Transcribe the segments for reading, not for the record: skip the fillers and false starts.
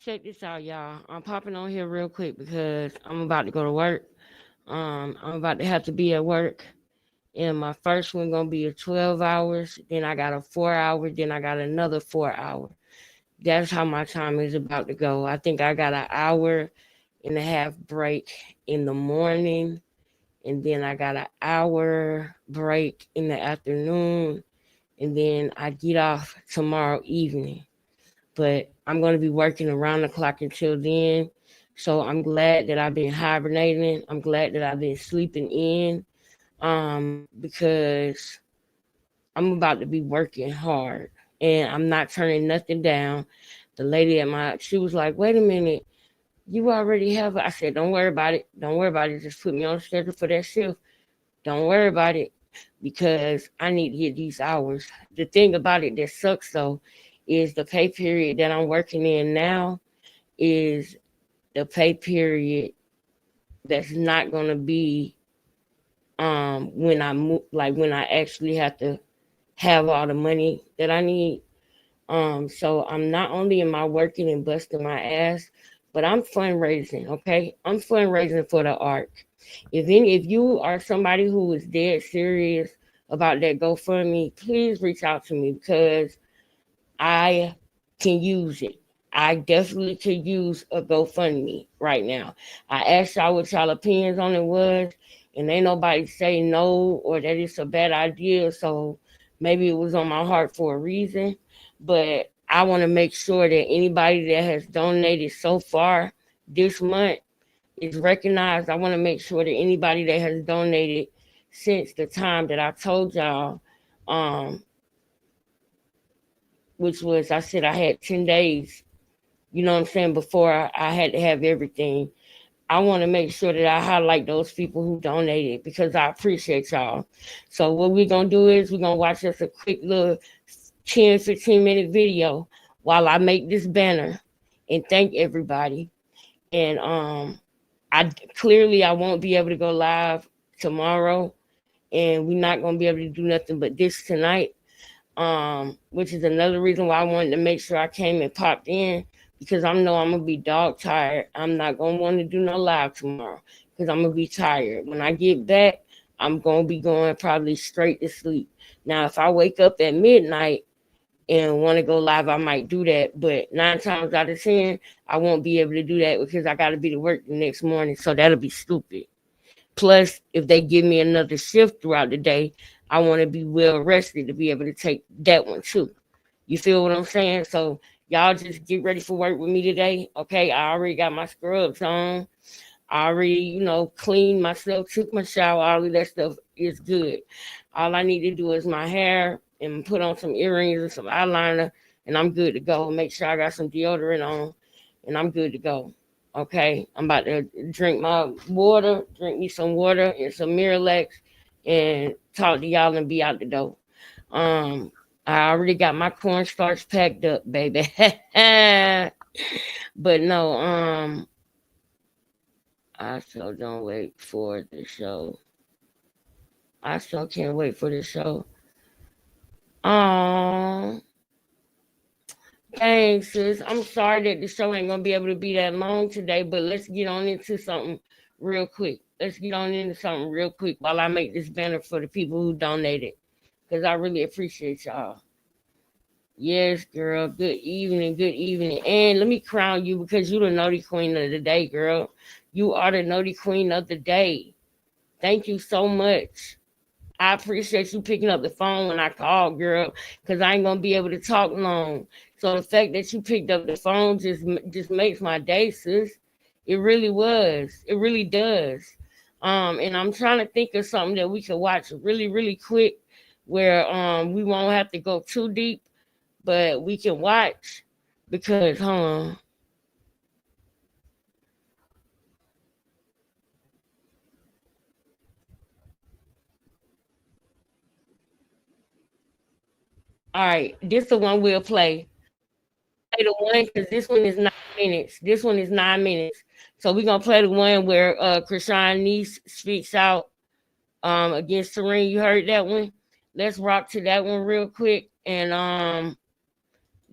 Check this out, y'all. I'm popping on here real quick because I'm about to go to work. I'm about to have to be at work, and my first one gonna be a 12 hours. Then I got a 4 hour. Then I got another 4 hour. That's how my time is about to go. I think I got an hour and a half break in the morning, and then I got an hour break in the afternoon, and then I get off tomorrow evening. But I'm going to be working around the clock until then. So I'm glad that I've been hibernating. I'm glad that I've been sleeping in, because I'm about to be working hard and I'm not turning nothing down. The lady at she was like, wait a minute, you already have, I said, don't worry about it. Don't worry about it. Just put me on the schedule for that shift. Don't worry about it because I need to get these hours. The thing about it that sucks though is the pay period that I'm working in now is the pay period that's not gonna be when I move, like when I actually have to have all the money that I need. So I'm not only am I working and busting my ass, but I'm fundraising. Okay, I'm fundraising for the art. If you are somebody who is dead serious about that GoFundMe, please reach out to me because I can use it. I definitely could use a GoFundMe right now. I asked y'all what y'all opinions on it was, and ain't nobody say no or that it's a bad idea. So maybe it was on my heart for a reason. But I want to make sure that anybody that has donated so far this month is recognized. I want to make sure that anybody that has donated since the time that I told y'all, um, which was I said I had 10 days, you know what I'm saying, before I had to have everything. I want to make sure that I highlight those people who donated because I appreciate y'all. So what we're going to do is we're going to watch just a quick little 10, 15-minute video while I make this banner and thank everybody. And I clearly I won't be able to go live tomorrow and we're not going to be able to do nothing but this tonight, which is another reason why I wanted to make sure I came and popped in because I know I'm gonna be dog tired. I'm not gonna want to do no live tomorrow because I'm gonna be tired. When I get back, I'm gonna be going probably straight to sleep. Now, if I wake up at midnight and want to go live, I might do that. But 9 times out of 10, I won't be able to do that because I got to be to work the next morning. So that'll be stupid. Plus, if they give me another shift throughout the day, I want to be well rested to be able to take that one too. You feel what I'm saying? So y'all just get ready for work with me today. Okay, I already got my scrubs on. I already, cleaned myself, took my shower, all of that stuff is good. All I need to do is my hair and put on some earrings and some eyeliner, and I'm good to go. Make sure I got some deodorant on, and I'm good to go. Okay, I'm about to drink my water, drink me some water and some Miralax, and talk to y'all and be out the door. Um, I already got my cornstarch packed up, baby. But no, I still don't wait for the show. I still can't wait for the show. Um, Dang, sis. I'm sorry that the show ain't gonna be able to be that long today, but let's get on into something real quick. Let's get on into something real quick while I make this banner for the people who donated. Because I really appreciate y'all. Yes, girl. Good evening. Good evening. And let me crown you because you the naughty queen of the day, girl. You are the naughty queen of the day. Thank you so much. I appreciate you picking up the phone when I called, girl, because I ain't gonna be able to talk long. So the fact that you picked up the phone just makes my day, sis. It really was. It really does. And I'm trying to think of something that we can watch really, really quick, where we won't have to go too deep, but we can watch because, all right, this is the one we'll play. Play the one because this one is 9 minutes. This one is 9 minutes. So we're gonna play the one where Krishan Niece speaks out against Serene. You heard that one? Let's rock to that one real quick. And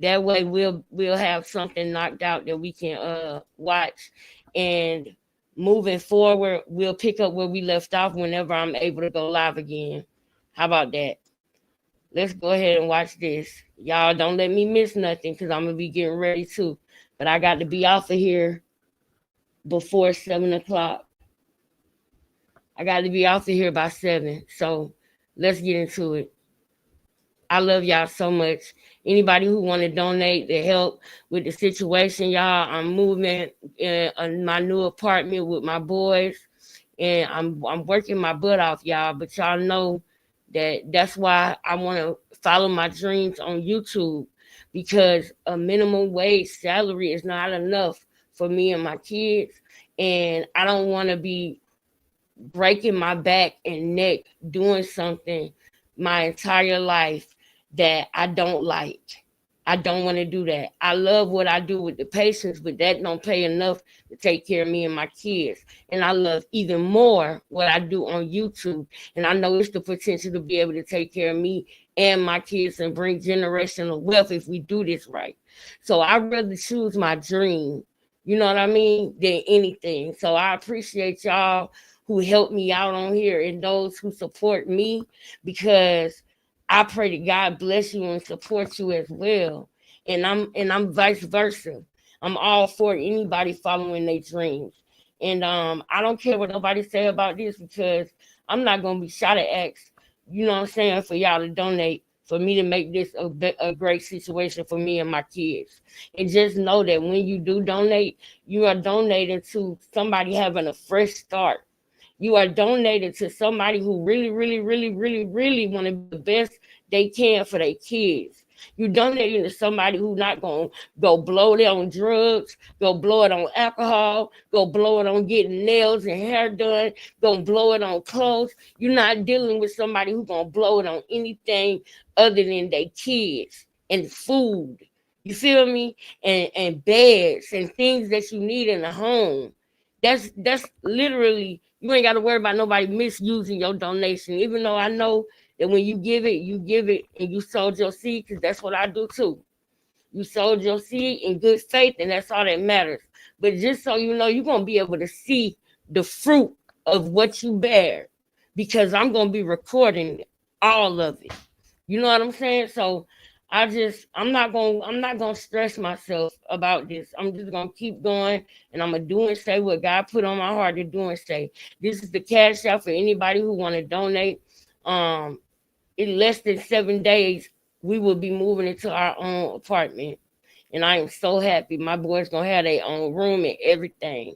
That way we'll have something knocked out that we can watch, and moving forward we'll pick up where we left off whenever I'm able to go live again. How about that? Let's go ahead and watch this. Y'all don't let me miss nothing because I'm gonna be getting ready too. But I got to be off of here before 7 o'clock. I got to be off of here by 7. So let's get into it. I love y'all so much. Anybody who want to donate to help with the situation, y'all, I'm moving in my new apartment with my boys, and I'm working my butt off, y'all. But y'all know that's why I want to follow my dreams on YouTube, because a minimum wage salary is not enough for me and my kids, and I don't want to be breaking my back and neck doing something my entire life that I don't like. I don't want to do that. I love what I do with the patients, but that don't pay enough to take care of me and my kids. And I love even more what I do on YouTube. And I know it's the potential to be able to take care of me and my kids and bring generational wealth if we do this right. So I'd rather choose my dream, you know what I mean, than anything. So I appreciate y'all who helped me out on here and those who support me, because I pray that God bless you and support you as well. And I'm vice versa. I'm all for anybody following their dreams. And I don't care what nobody say about this, because I'm not gonna be shot at X, you know what I'm saying, for y'all to donate for me to make this a great situation for me and my kids. And just know that when you do donate, you are donating to somebody having a fresh start. You are donating to somebody who really, really, really, really, really want to be the best they can for their kids. You donating to somebody who's not gonna go blow it on drugs, go blow it on alcohol, go blow it on getting nails and hair done, go blow it on clothes. You're not dealing with somebody who's gonna blow it on anything other than their kids and food. You feel me? And beds and things that you need in the home. That's literally, you ain't got to worry about nobody misusing your donation. Even though I know that when you give it and you sowed your seed, because that's what I do too. You sowed your seed in good faith, and that's all that matters. But just so you know, you're gonna be able to see the fruit of what you bear, because I'm gonna be recording all of it. You know what I'm saying? So I'm not gonna stress myself about this. I'm just gonna keep going, and I'm gonna do and say what God put on my heart to do and say. This is the cash out for anybody who want to donate. Um, in less than 7 days, we will be moving into our own apartment, and I am so happy. My boys gonna have their own room and everything,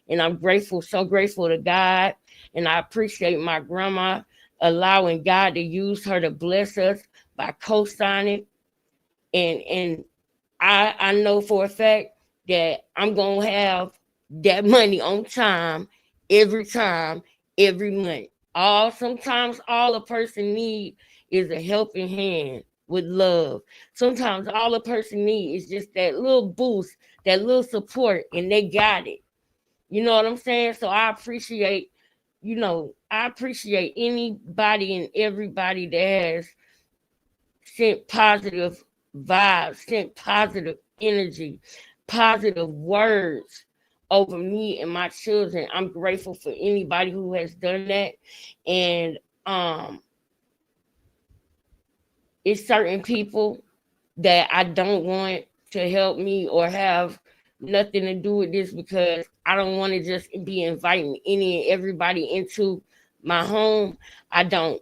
and I'm grateful, so grateful to God, and I appreciate my grandma allowing God to use her to bless us by co-signing, and I know for a fact that I'm gonna have that money on time, every month. Sometimes all a person need is a helping hand with love. Sometimes all a person need is just that little boost, that little support, and they got it. You know what I'm saying? So I appreciate anybody and everybody that has sent positive vibes, sent positive energy, positive words over me and my children. I'm grateful for anybody who has done that. And um it's certain people that I don't want to help me or have nothing to do with this, because I don't want to just be inviting any and everybody into my home. I don't.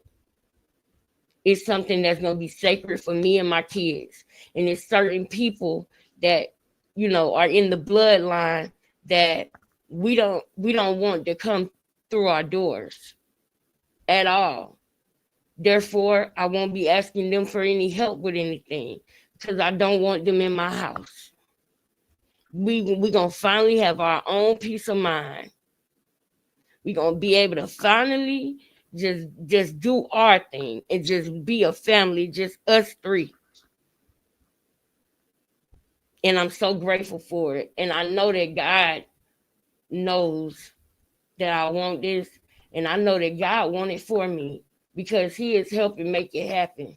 It's something that's going to be sacred for me and my kids. And it's certain people that, are in the bloodline that we don't want to come through our doors at all. Therefore, I won't be asking them for any help with anything, because I don't want them in my house. We going to finally have our own peace of mind. We going to be able to finally just do our thing and just be a family, just us three. And I'm so grateful for it. And I know that God knows that I want this, and I know that God wants it for me, because He is helping make it happen.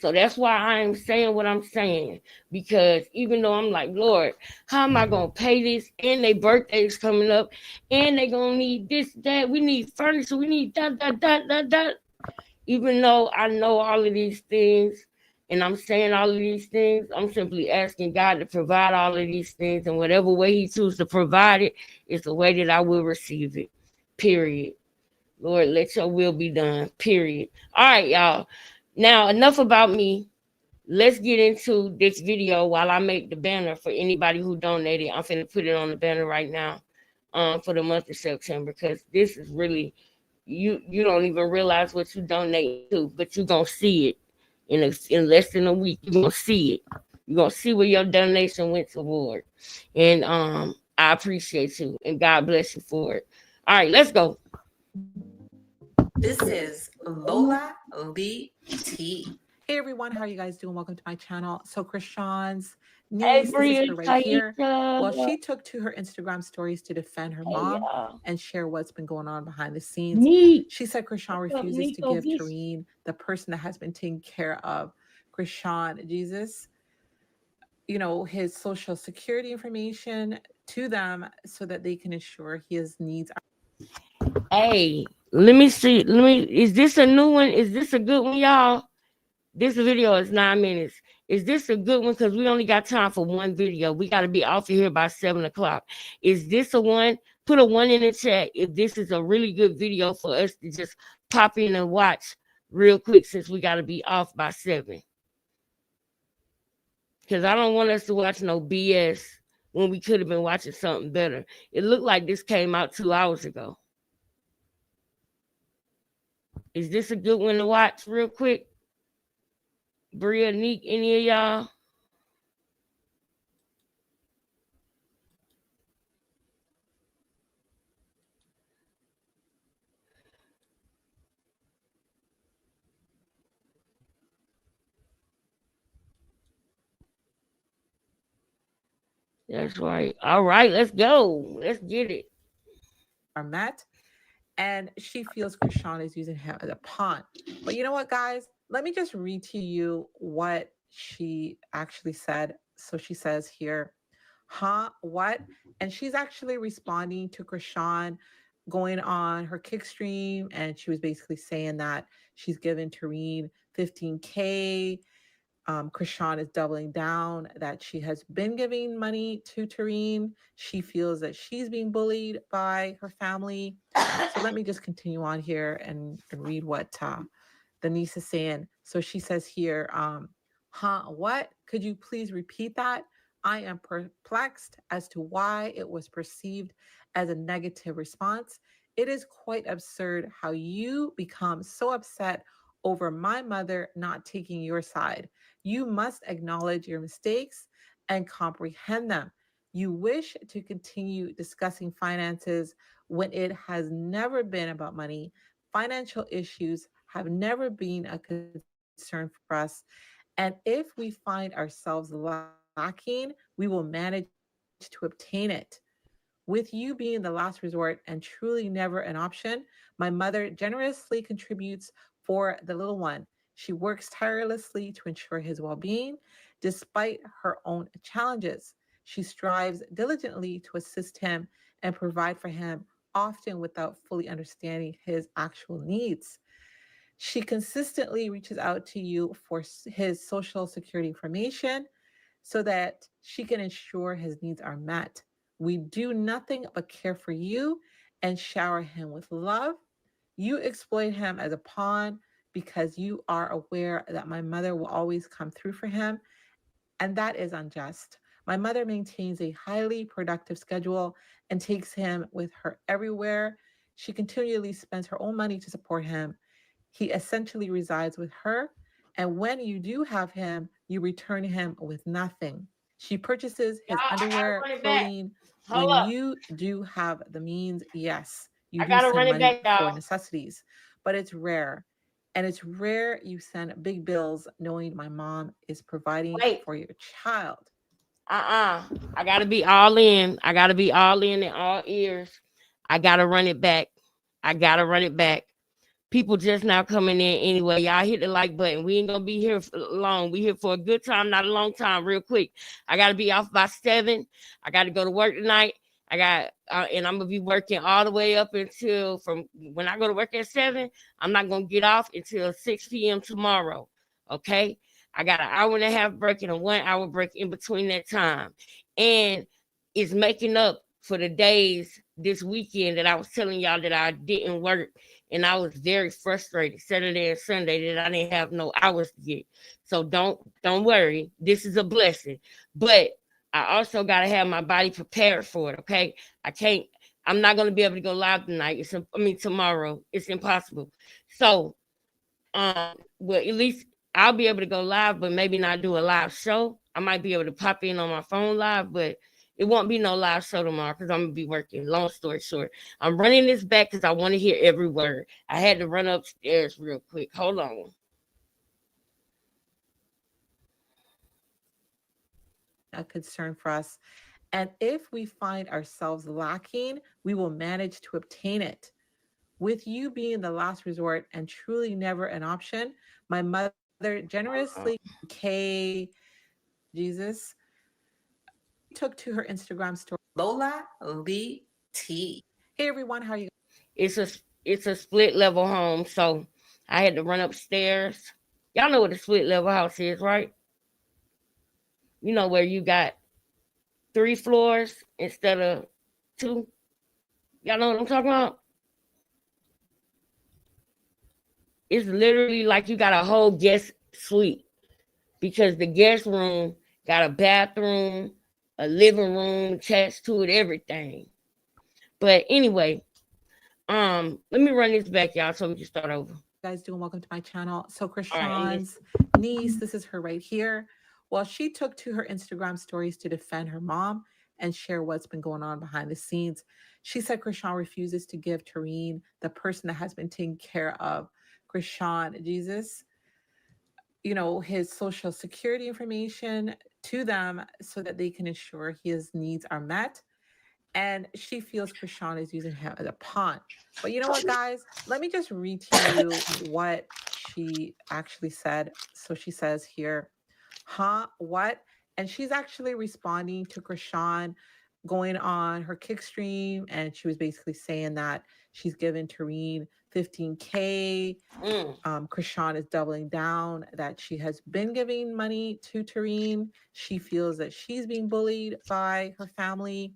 So that's why I'm saying what I'm saying. Because even though I'm like, Lord, how am I gonna pay this? And their birthday's coming up, and they gonna need this, that. We need furniture. We need that. Even though I know all of these things, and I'm saying all of these things, I'm simply asking God to provide all of these things, and whatever way He chooses to provide it is the way that I will receive it. Period. Lord, let your will be done. Period. All right, y'all. Now, enough about me. Let's get into this video while I make the banner for anybody who donated. I'm finna put it on the banner right now for the month of September, because this is really, you don't even realize what you donate to, but you're going to see it in less than a week. You're going to see it. You're going to see where your donation went toward. And I appreciate you, and God bless you for it. All right, let's go. This is Lola Lee T. Hey everyone, how are you guys doing? Welcome to my channel. So Krishan's Hey, niece, this is Bria, her right here. Well, Taisha. she took to her Instagram stories to defend her Hey, mom y'all. and share what's been going on behind the scenes. Neat. She said Krishan What's up, refuses to Nico give Beach? Tareen, the person that has been taking care of Krishan, Jesus, his social security information to them so that they can ensure his needs. Hey, let me see. Is this a new one? Is this a good one, y'all? This video is 9 minutes. Is this a good one? Because we only got time for one video. We got to be off of here by 7 o'clock. Is this a one? Put a one in the chat if this is a really good video for us to just pop in and watch real quick, since we got to be off by 7. Because I don't want us to watch no BS when we could have been watching something better. It looked like this came out 2 hours ago. Is this a good one to watch real quick? Bria, Neek, any of y'all? That's right. All right, let's go. Let's get it. Are met, and she feels Krishan is using him as a pawn. But you know what, guys? Let me just read to you what she actually said. So she says here, huh? What? And she's actually responding to Krishan going on her kick stream, and she was basically saying that she's given Tareen 15K. Krishan is doubling down that she has been giving money to Tareen. She feels that she's being bullied by her family. So let me just continue on here and read what the niece is saying. So she says here, huh, what? Could you please repeat that? I am perplexed as to why it was perceived as a negative response. It is quite absurd how you become so upset over my mother not taking your side. You must acknowledge your mistakes and comprehend them. You wish to continue discussing finances when it has never been about money. Financial issues have never been a concern for us. And if we find ourselves lacking, we will manage to obtain it. With you being the last resort and truly never an option, my mother generously contributes for the little one. She works tirelessly to ensure his well being despite her own challenges. She strives diligently to assist him and provide for him, often without fully understanding his actual needs. She consistently reaches out to you for his social security information so that she can ensure his needs are met. We do nothing but care for you and shower him with love. You exploit him as a pawn because you are aware that my mother will always come through for him, and that is unjust. My mother maintains a highly productive schedule and takes him with her everywhere. She continually spends her own money to support him. He essentially resides with her, and when you do have him, you return him with nothing. She purchases Y'all, his I gotta underwear, run it back. clothing. Hold When up. you do have the means, yes, you I do gotta send run it money back, for y'all. necessities, but it's rare. And it's rare you send big bills knowing my mom is providing Wait. for your child. I gotta be all in. I gotta be all in and all ears. I gotta run it back. I gotta run it back. People just now coming in anyway. Y'all hit the like button. We ain't gonna be here for long. We here for a good time, not a long time. Real quick, I gotta be off by 7. I gotta go to work tonight. I got and I'm gonna be working all the way up until from when I go to work at 7. I'm not gonna get off until 6 p.m. tomorrow. Okay, I got an hour and a half break and a 1 hour break in between that time, and it's making up for the days this weekend that I was telling y'all that I didn't work, and I was very frustrated Saturday and Sunday that I didn't have no hours to get. So don't worry, this is a blessing, but I also gotta have my body prepared for it. Okay, I'm not gonna be able to go live tonight. Tomorrow. It's impossible. So well, at least I'll be able to go live, but maybe not do a live show. I might be able to pop in on my phone live, but it won't be no live show tomorrow because I'm gonna be working. Long story short, I'm running this back because I want to hear every word. I had to run upstairs real quick. Hold on. A concern for us. And if we find ourselves lacking, we will manage to obtain it. With you being the last resort and truly never an option, my mother generously, K Jesus, took to her Instagram story. Lola Lee T. Hey everyone, how are you? It's a split level home, so I had to run upstairs. Y'all know what a split level house is, right? You know where you got 3 floors instead of 2. Y'all know what I'm talking about? It's literally like you got a whole guest suite because the guest room got a bathroom, a living room attached to it, everything. But anyway, let me run this back, y'all, so we can start over. Guys doing? Welcome to my channel. So Krishan's niece, this is her right here. Well, she took to her Instagram stories to defend her mom and share what's been going on behind the scenes. She said Krishan refuses to give Tareen, the person that has been taking care of Krishan, Jesus, his social security information to them so that they can ensure his needs are met. And she feels Krishan is using him as a pawn. But you know what, guys? Let me just read to you what she actually said. So she says here, what? And she's actually responding to Krishan going on her kick stream, and she was basically saying that she's given Tareen $15K. Krishan is doubling down that she has been giving money to Tareen. She feels that she's being bullied by her family.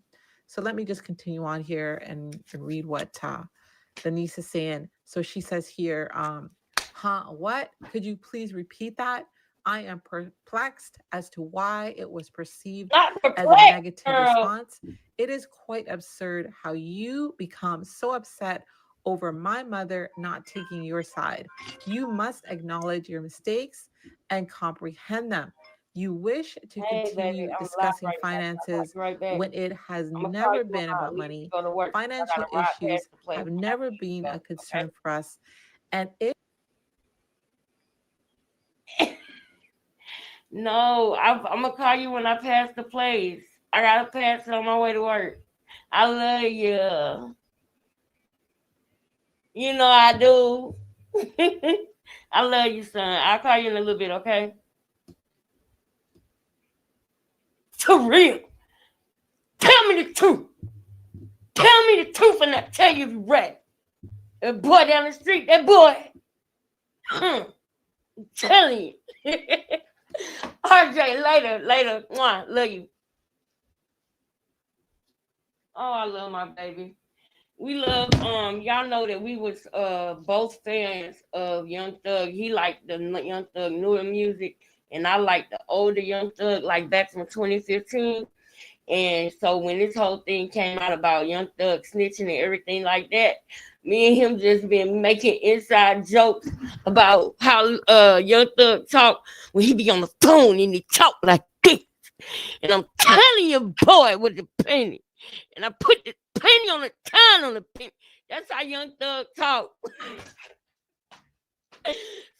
So let me just continue on here and read what the niece is saying. So she says here, what? Could you please repeat that? I am perplexed as to why it was perceived as a negative response. It is quite absurd how you become so upset over my mother not taking your side. You must acknowledge your mistakes and comprehend them. You wish to continue discussing finances when it has never been about money. Financial issues have never been a concern for us. And if No, I'm gonna call you when I pass the place. I gotta pass it on my way to work. I love you. You know I do. I love you, son. I'll call you in a little bit, okay? For real. Tell me the truth. Tell me the truth and I'll tell you if you're right. That boy down the street, that boy. I'm telling you. RJ, later. Mwah, love you. Oh, I love my baby. We love y'all know that we was both fans of Young Thug. He liked the Young Thug newer music, and I like the older Young Thug, like back from 2015. And so when this whole thing came out about Young Thug snitching and everything like that, me and him just been making inside jokes about how Young Thug talk when he be on the phone and he talk like this. And I'm telling you, boy, with the penny. And I put the penny on the time on the penny. That's how Young Thug talk.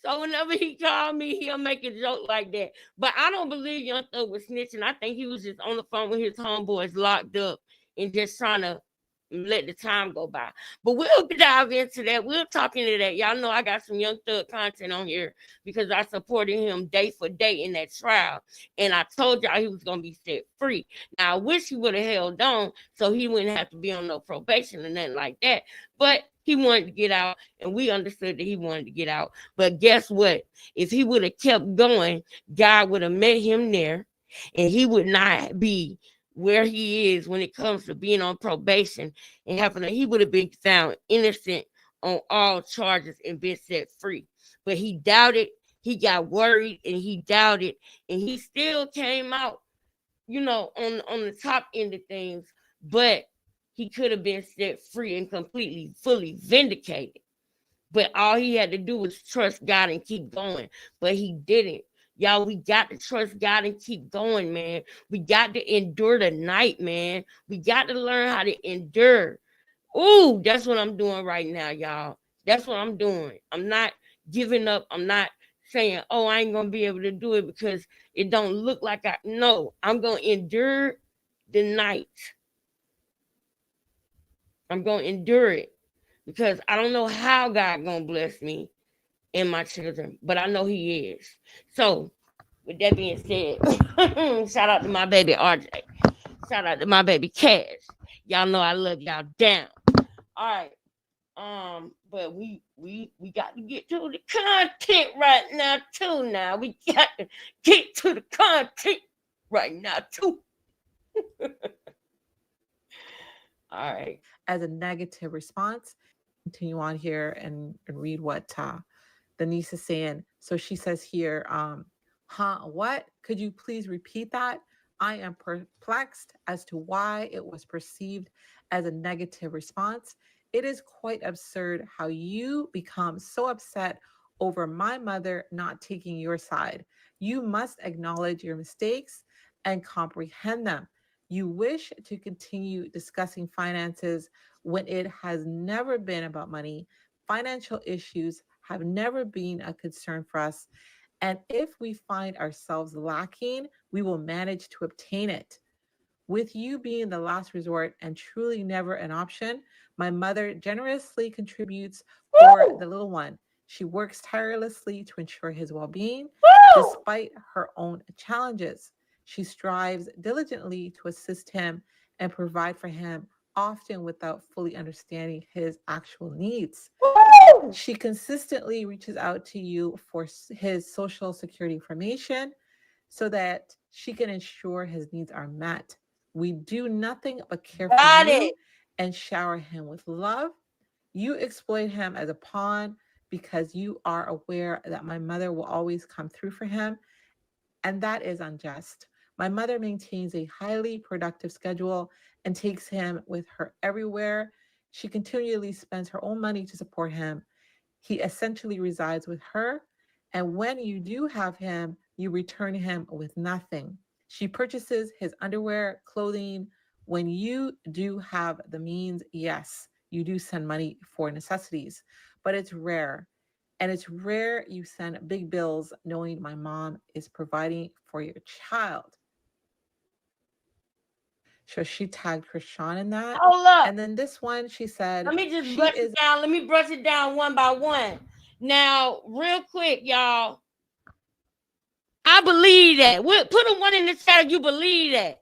So whenever he called me, he'll make a joke like that. But I don't believe Young Thug was snitching. I think he was just on the phone with his homeboys locked up and just trying to let the time go by. But we'll dive into that. We'll talk into that. Y'all know I got some Young Thug content on here because I supported him day for day in that trial. And I told y'all he was going to be set free. Now, I wish he would have held on so he wouldn't have to be on no probation or nothing like that. But he wanted to get out, and we understood that he wanted to get out. But guess what? If he would have kept going, God would have met him there, and he would not be where he is when it comes to being on probation and he would have been found innocent on all charges and been set free. But he doubted, he got worried, and he doubted, and he still came out, on the top end of things, but he could have been set free and completely, fully vindicated. But all he had to do was trust God and keep going. But he didn't. Y'all, we got to trust God and keep going, man. We got to endure the night, man. We got to learn how to endure. Ooh, that's what I'm doing right now, y'all. That's what I'm doing. I'm not giving up. I'm not saying, oh, I ain't going to be able to do it because it don't look like no, I'm going to endure the night. I'm going to endure it because I don't know how God going to bless me and my children, but I know he is. So with that being said, shout out to my baby RJ. Shout out to my baby Cash. Y'all know I love y'all down. All right. But we got to get to the content right now too. Now we got to get to the content right now too. All right. As a negative response, continue on here and read what Denise is saying. So she says here, what? Could you please repeat that? I am perplexed as to why it was perceived as a negative response. It is quite absurd how you become so upset over my mother not taking your side. You must acknowledge your mistakes and comprehend them. You wish to continue discussing finances when it has never been about money. Financial issues have never been a concern for us. And if we find ourselves lacking, we will manage to obtain it. With you being the last resort and truly never an option, my mother generously contributes for the little one. She works tirelessly to ensure his well-being, despite her own challenges. She strives diligently to assist him and provide for him, often without fully understanding his actual needs. She consistently reaches out to you for his social security information so that she can ensure his needs are met. We do nothing but care for you and shower him with love. You exploit him as a pawn because you are aware that my mother will always come through for him, and that is unjust. My mother maintains a highly productive schedule and takes him with her everywhere. She continually spends her own money to support him. He essentially resides with her, and when you do have him, you return him with nothing. She purchases his underwear, clothing. When you do have the means, yes, you do send money for necessities, but it's rare. And it's rare you send big bills knowing my mom is providing for your child. So she tagged Krishan in that. Hold up. And then this one, she said, let me just brush it down. Let me brush it down one by one. Now, real quick, y'all. I believe that. Put a one in the chat if you believe that.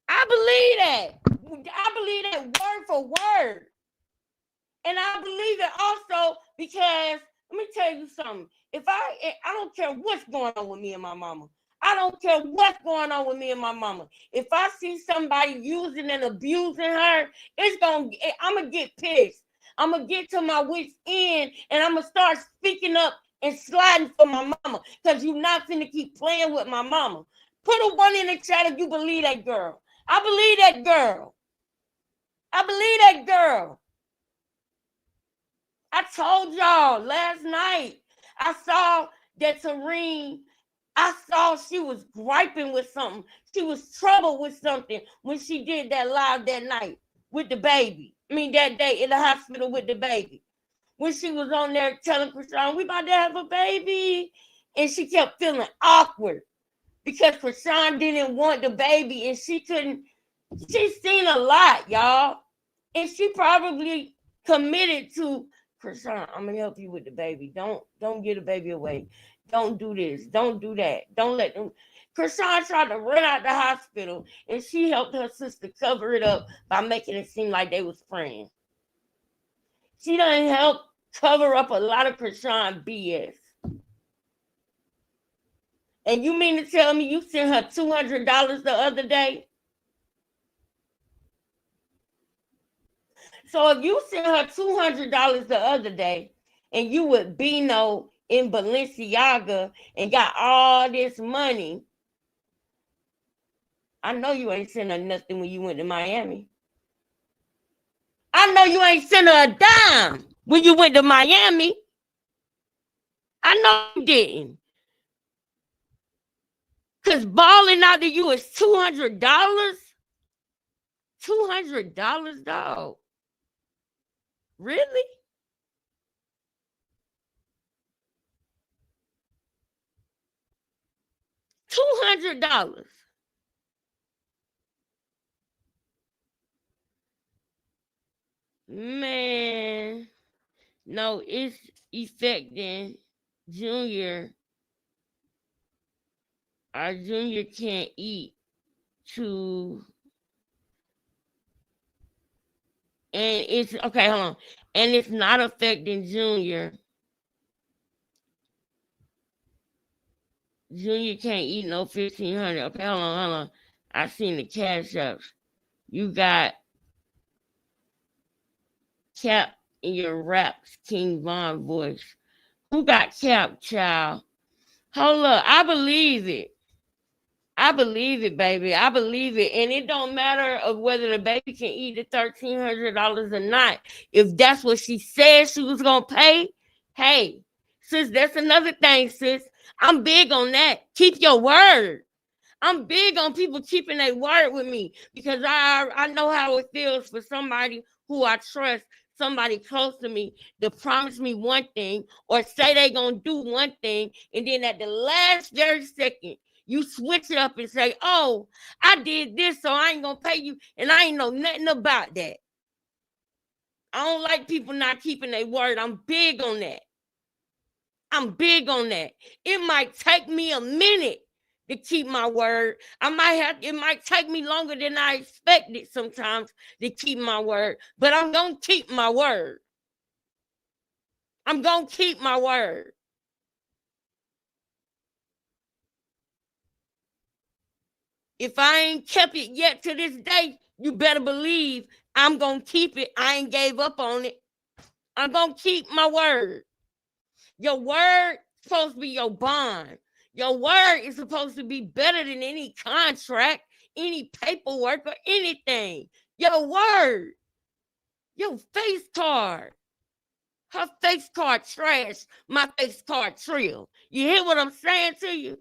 I believe that. I believe that word for word. And I believe it also because, let me tell you something. I don't care what's going on with me and my mama. I don't care what's going on with me and my mama. If I see somebody using and abusing her, I'm going to get pissed. I'm going to get to my wit's end, and I'm going to start speaking up and sliding for my mama, because you're not finna keep playing with my mama. Put a one in the chat if you believe that girl. I believe that girl. I believe that girl. I told y'all last night, I saw that Tareen, she was griping with something. She was troubled with something when she did that live that night with the baby. That day in the hospital with the baby. When she was on there telling Krishan, we about to have a baby. And she kept feeling awkward because Krishan didn't want the baby and she couldn't. She's seen a lot, y'all. And she probably committed to, Krishan, I'm gonna help you with the baby. Don't get a baby away. Don't do this. Don't do that. Don't let them. Krishan tried to run out the hospital, and she helped her sister cover it up by making it seem like they was friends. She done help cover up a lot of Krishan BS. And you mean to tell me you sent her $200 the other day? So if you sent her $200 the other day, and you with Bino in Balenciaga and got all this money, I know you ain't sent her nothing when you went to Miami. I know you ain't sent her a dime when you went to Miami. I know you didn't. Because balling out to you is $200? $200, dog. Really? $200. Man, no, it's affecting Junior. Our Junior can't eat to, and it's okay, hold on. And it's not affecting Junior. Junior can't eat no 1,500. Okay, hold on. I seen the cash apps. You got Cap in your raps, King Von voice. Who got Cap, child? Hold up, I believe it. I believe it, baby. I believe it. And it don't matter of whether the baby can eat the $1,300 or not. If that's what she said she was going to pay, hey, sis, that's another thing, sis. I'm big on that. Keep your word. I'm big on people keeping their word with me because I know how it feels for somebody who I trust, somebody close to me, to promise me one thing or say they going to do one thing, and then at the last very second, you switch it up and say, oh, I did this, so I ain't going to pay you, and I ain't know nothing about that. I don't like people not keeping their word. I'm big on that. I'm big on that. It might take me a minute to keep my word. It might take me longer than I expected sometimes to keep my word, but I'm going to keep my word. I'm going to keep my word. If I ain't kept it yet to this day, you better believe I'm going to keep it. I ain't gave up on it. I'm going to keep my word. Your word is supposed to be your bond. Your word is supposed to be better than any contract, any paperwork, or anything. Your word. Your face card. Her face card trash. My face card trill. You hear what I'm saying to you?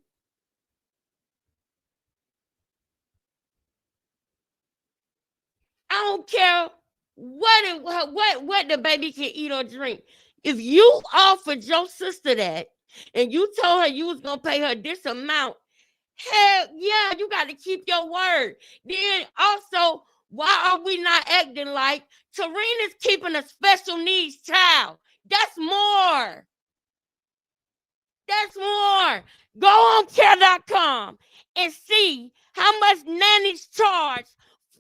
I don't care what the baby can eat or drink. If you offered your sister that and you told her you was gonna pay her this amount, hell yeah, you got to keep your word. Then also, why are we not acting like Tarina's keeping a special needs child? That's more. That's more. Go on care.com and see how much nannies charge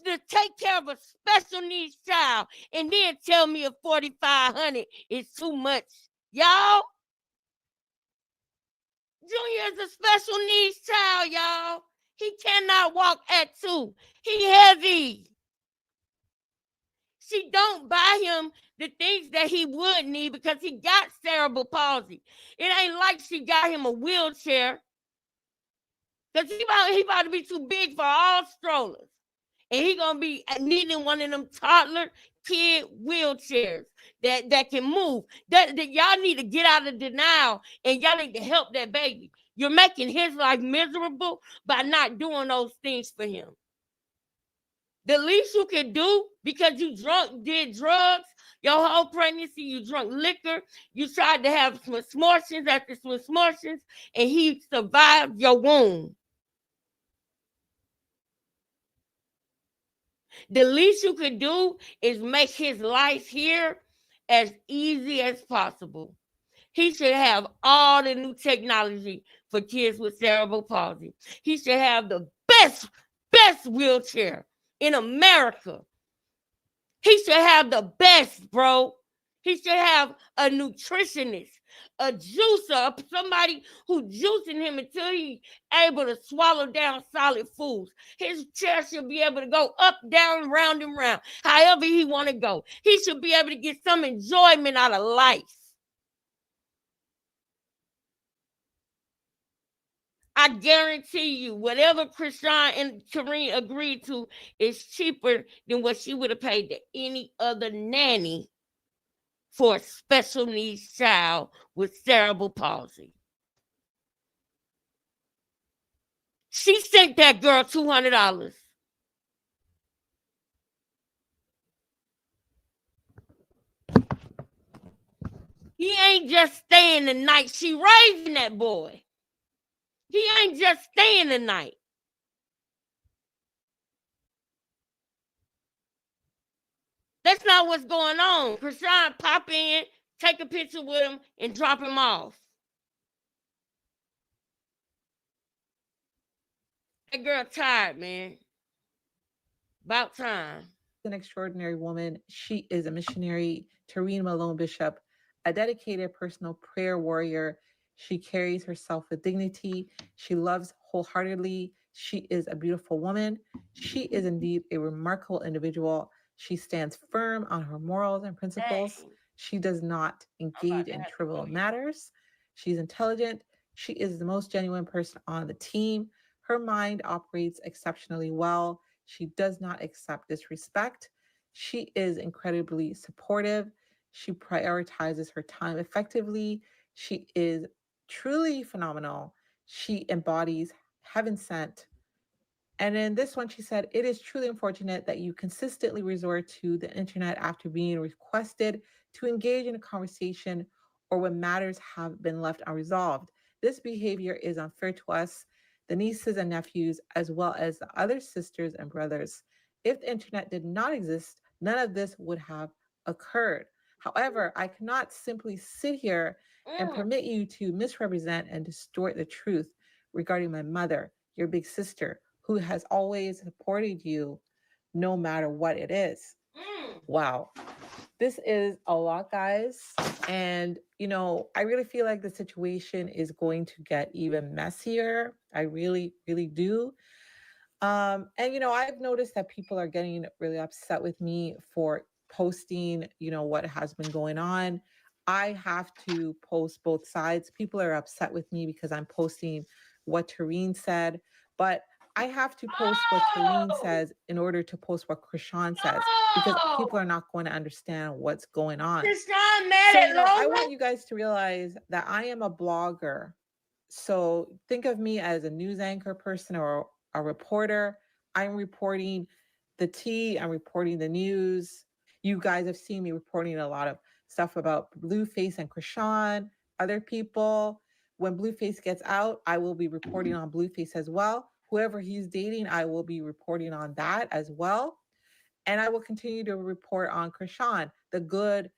to take care of a special needs child, and then tell me if 4,500 is too much. Y'all, Junior is a special needs child, y'all. He cannot walk at 2. He heavy. She don't buy him the things that he would need because he got cerebral palsy. It ain't like she got him a wheelchair. Because he about to be too big for all strollers. And he going to be needing one of them toddler kid wheelchairs that can move. That y'all need to get out of denial, and y'all need to help that baby. You're making his life miserable by not doing those things for him. The least you can do, because you did drugs your whole pregnancy, you drunk liquor, you tried to have smortions after smortions, and he survived your womb. The least you could do is make his life here as easy as possible. He should have all the new technology for kids with cerebral palsy. He should have the best wheelchair in America. He should have the best, bro. He should have a nutritionist, a juicer, somebody who juicing him until he able to swallow down solid foods. His chair should be able to go up, down, round and round, however he want to go. He should be able to get some enjoyment out of life. I guarantee you, whatever Krishan and Kareen agreed to is cheaper than what she would have paid to any other nanny for a special needs child with cerebral palsy. She sent that girl $200. He ain't just staying the night. She raising that boy. He ain't just staying the night. That's not what's going on. Krishan pop in, take a picture with him, and drop him off. That girl tired, man. About time. An extraordinary woman. She is a missionary, Tareen Malone Bishop, a dedicated personal prayer warrior. She carries herself with dignity. She loves wholeheartedly. She is a beautiful woman. She is indeed a remarkable individual. She stands firm on her morals and principles. Dang. She does not engage in trivial matters. She's intelligent. She is the most genuine person on the team. Her mind operates exceptionally well. She does not accept disrespect. She is incredibly supportive. She prioritizes her time effectively. She is truly phenomenal. She embodies heaven sent. And in this one, she said, "It is truly unfortunate that you consistently resort to the internet after being requested to engage in a conversation or when matters have been left unresolved. This behavior is unfair to us, the nieces and nephews, as well as the other sisters and brothers. If the internet did not exist, none of this would have occurred. However, I cannot simply sit here and permit you to misrepresent and distort the truth regarding my mother, your big sister, who has always supported you no matter what it is." Wow. This is a lot, guys. And, I really feel like the situation is going to get even messier. I really, really do. And I've noticed that people are getting really upset with me for posting, what has been going on. I have to post both sides. People are upset with me because I'm posting what Tareen said, but I have to post what Tareen says in order to post what Krishan says, because people are not going to understand what's going on. Krishan mad So, at Lola? I want you guys to realize that I am a blogger. So think of me as a news anchor person or a reporter. I'm reporting the tea, I'm reporting the news. You guys have seen me reporting a lot of stuff about Blueface and Krishan, other people. When Blueface gets out, I will be reporting on Blueface as well. Whoever he's dating, I will be reporting on that as well. And I will continue to report on Krishan, the good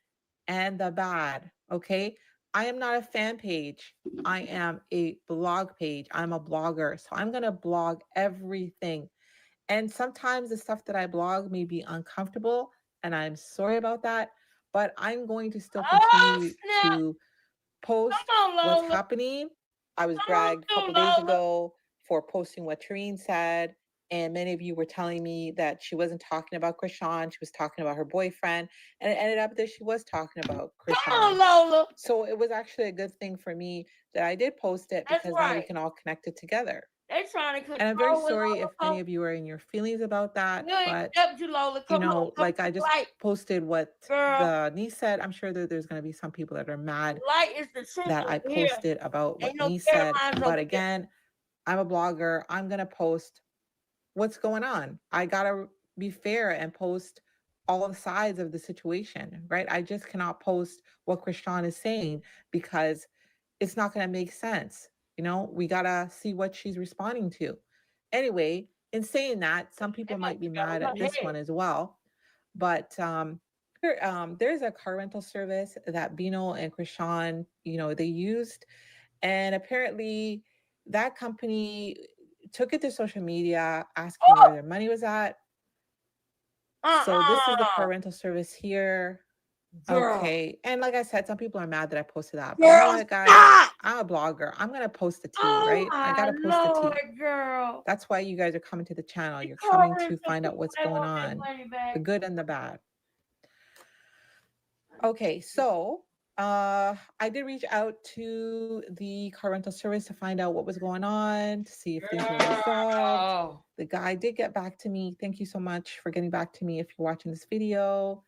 and the bad. Okay. I am not a fan page. I am a blog page. I'm a blogger. So I'm going to blog everything. And sometimes the stuff that I blog may be uncomfortable, and I'm sorry about that. But I'm going to still continue to post what's happening. I was dragged a couple days ago for posting what Tareen said. And many of you were telling me that she wasn't talking about Krishan. She was talking about her boyfriend. And it ended up that she was talking about Krishan. Lola. So it was actually a good thing for me that I did post it, because now we can all connect it together. They trying to control. And I'm very sorry if any of you are in your feelings about that. But, you, Lola. like I just posted what the niece said. I'm sure that there's going to be some people that are mad light is the truth that I posted about what niece said. But again, I'm a blogger. I'm going to post what's going on. I got to be fair and post all the sides of the situation, right? I just cannot post what Krishan is saying because it's not going to make sense. We got to see what she's responding to. Anyway, in saying that, some people might be mad at this one as well. But there's a car rental service that Bino and Krishan, they used. And apparently that company took it to social media asking where their money was at. So this is the car rental service here. Girl. Okay. And like I said, some people are mad that I posted that. But you know what, guys? Stop! I'm a blogger. I'm going to post the tea, right? I got to post the tea. Girl. That's why you guys are coming to the channel. You're coming to find out what's going on, the good and the bad. Okay, so I did reach out to the car rental service to find out what was going on, to see if things were resolved. The guy did get back to me. Thank you so much for getting back to me if you're watching this video.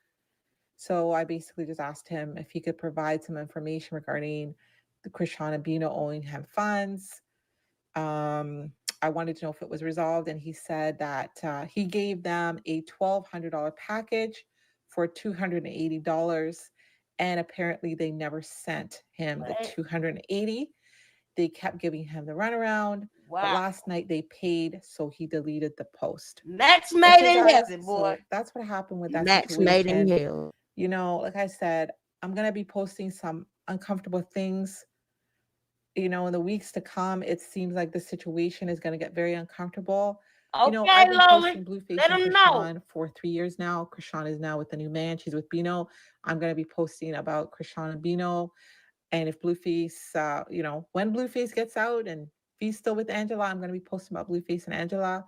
So I basically just asked him if he could provide some information regarding the Krishan and Bino owing him funds. I wanted to know if it was resolved, and he said that he gave them a $1,200 package for $280, and apparently they never sent him the $280. They kept giving him the runaround. Wow. But last night they paid, so he deleted the post. Match made in heaven, boy. So that's what happened with that situation. Match made in hell. Like I said, I'm going to be posting some uncomfortable things. In the weeks to come, it seems like the situation is going to get very uncomfortable. Okay, I've been posting Blueface and Krishan for 3 years now. Krishan is now with a new man. She's with Bino. I'm going to be posting about Krishan and Bino. And if Blueface, when Blueface gets out and if he's still with Angela, I'm going to be posting about Blueface and Angela.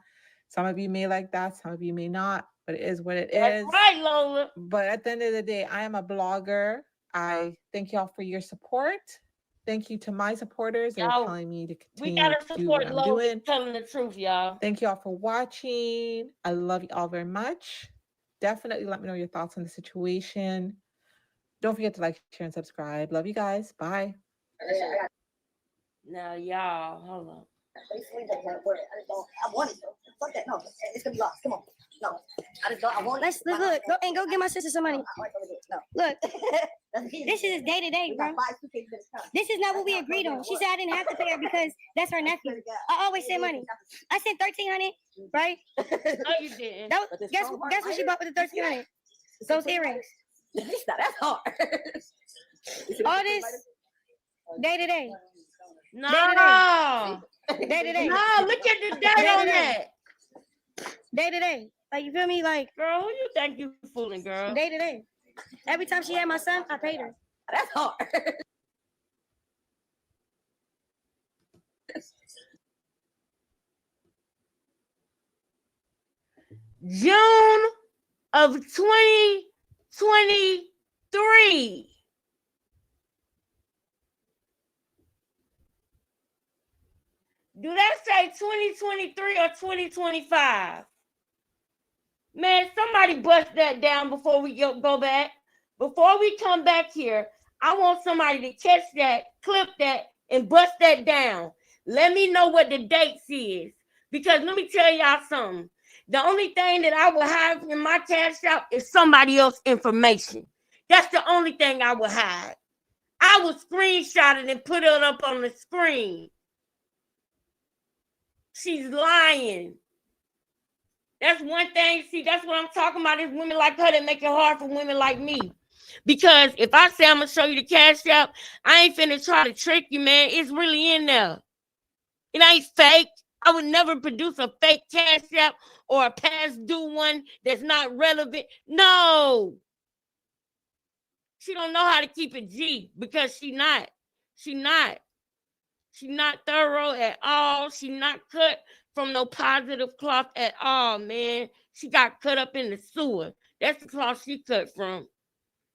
Some of you may like that. Some of you may not. But it is what it is. That's right, Lola. But at the end of the day, I am a blogger. I thank y'all for your support. Thank you to my supporters that are telling me to continue to do what I'm doing. Telling the truth, y'all. Thank y'all for watching. I love you all very much. Definitely let me know your thoughts on the situation. Don't forget to like, share, and subscribe. Love you guys. Bye. Now, y'all, hold on. I want it. Fuck that. No, it's gonna be lost. Come on. No, I just don't. I want it. Let's look. Go get my sister some money. No. Look. This is day to day, bro. This is not what we agreed on. She said I didn't have to pay her because that's her nephew. I always send money. I sent $1,300, right? No, you didn't. Guess what she bought with the $1,300? Those earrings. That's hard. All this day to day. No. Day to day. No, look at the date on that. Day to day. Like, you feel me? Like, girl, who you think you fooling, girl? Day to day. Every time she had my son, I paid her. That's hard. June of 2023. Do that say 2023 or 2025? Man, somebody bust that down before we go back. Before we come back here, I want somebody to catch that, clip that, and bust that down. Let me know what the date is. Because let me tell y'all something. The only thing that I will hide in my cash out is somebody else's information. That's the only thing I will hide. I will screenshot it and put it up on the screen. She's lying. That's one thing. See, that's what I'm talking about. Is women like her that make it hard for women like me. Because if I say I'm going to show you the cash app, I ain't finna try to trick you, man. It's really in there. It ain't fake. I would never produce a fake cash app or a past due one that's not relevant. No. She don't know how to keep it G because she not. She not thorough at all. She not cut from no positive cloth at all, man. She got cut up in the sewer. That's the cloth she cut from.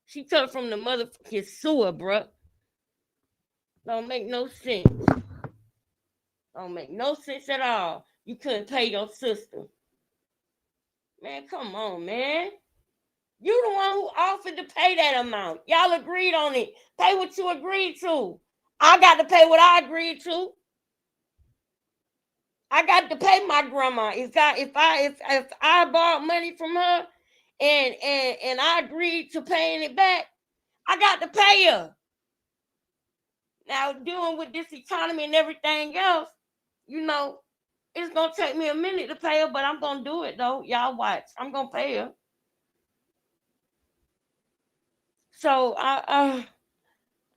She cut from the motherfucking sewer, bruh. Don't make no sense. Don't make no sense at all. You couldn't pay your sister. Man, come on, man. You the one who offered to pay that amount. Y'all agreed on it. Pay what you agreed to. I got to pay what I agreed to. I got to pay my grandma. If I borrowed money from her and I agreed to paying it back, I got to pay her. Now, dealing with this economy and everything else, It's gonna take me a minute to pay her, but I'm gonna do it though. Y'all watch. I'm gonna pay her. So I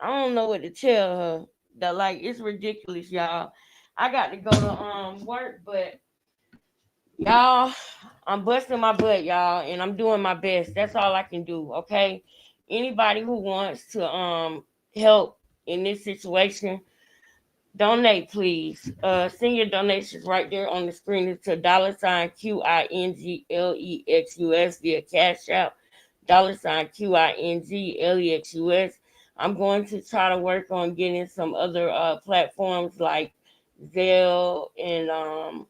don't know what to tell her. That like it's ridiculous, y'all. I got to go to work, but y'all, I'm busting my butt, y'all, and I'm doing my best. That's all I can do. Okay. Anybody who wants to help in this situation, donate, please. Send your donations right there on the screen. It's to $Quinglexus via Cash App. $Quinglexus. I'm going to try to work on getting some other platforms like Zelle and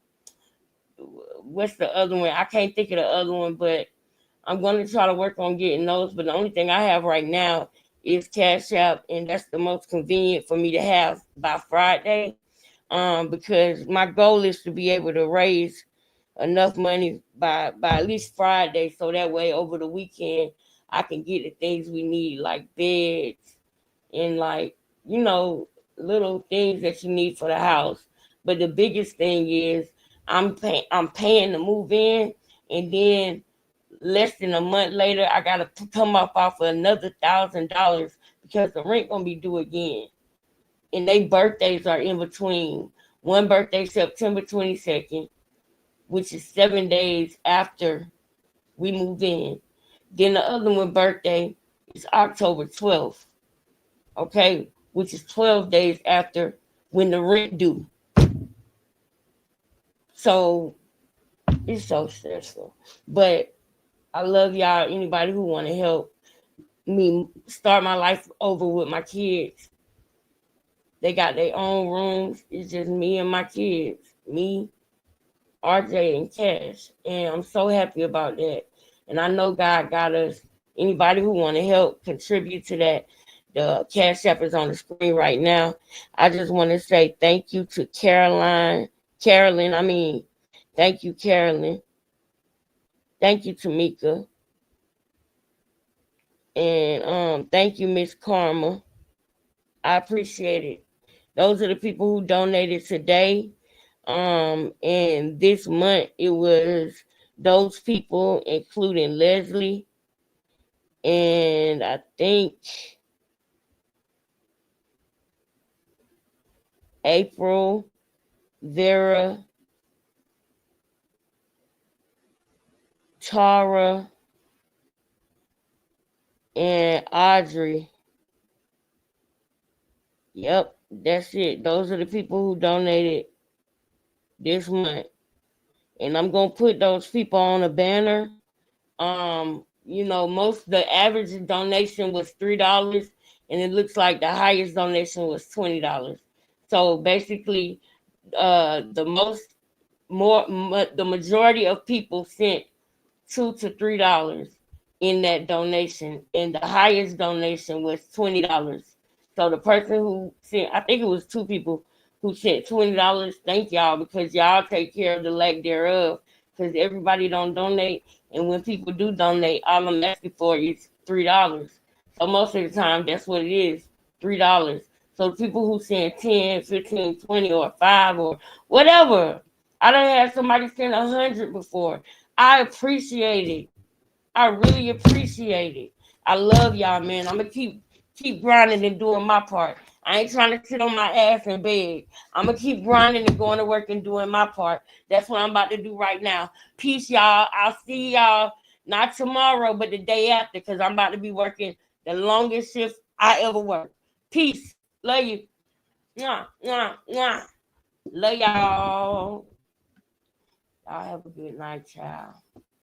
what's the other one? I can't think of the other one, but I'm going to try to work on getting those. But the only thing I have right now is Cash App, and that's the most convenient for me to have by Friday. Because my goal is to be able to raise enough money by at least Friday, so that way over the weekend I can get the things we need, like beds and like little things that you need for the house. But the biggest thing is I'm paying to move in, and then less than a month later I gotta come off of another $1,000 because the rent gonna be due again, and their birthdays are in between. One birthday September 22nd, which is 7 days after we move in. Then the other one birthday is October 12th, okay, which is 12 days after when the rent due. So it's so stressful. But I love y'all. Anybody who want to help me start my life over with my kids. They got their own rooms. It's just me and my kids. Me, RJ, and Cash. And I'm so happy about that. And I know God got us. Anybody who want to help contribute to that, the Cash App is on the screen right now. I just want to say thank you to Carolyn. Thank you, Carolyn. Thank you, Tamika. And thank you, Miss Karma. I appreciate it. Those are the people who donated today. And this month it was those people, including Leslie, and I think April, Vera, Tara, and Audrey. Yep, that's it. Those are the people who donated this month. And I'm gonna put those people on a banner. Most the average donation was $3, and it looks like the highest donation was $20. So basically, the majority of people sent $2 to $3 in that donation, and the highest donation was $20. So the person who sent, I think it was two people who sent $20. Thank y'all, because y'all take care of the lack thereof. Because everybody don't donate, and when people do donate, all I'm asking for is $3. So most of the time, that's what it is, $3. So people who send 10, 15, 20, or 5 or whatever, I don't have somebody send 100 before. I appreciate it. I really appreciate it. I love y'all, man. I'm gonna keep grinding and doing my part. I ain't trying to sit on my ass and beg. I'm gonna keep grinding and going to work and doing my part. That's what I'm about to do right now. Peace, y'all. I'll see y'all not tomorrow, but the day after, because I'm about to be working the longest shift I ever worked. Peace. Love you. Mwah, mwah, mwah. Love y'all. Y'all have a good night, child.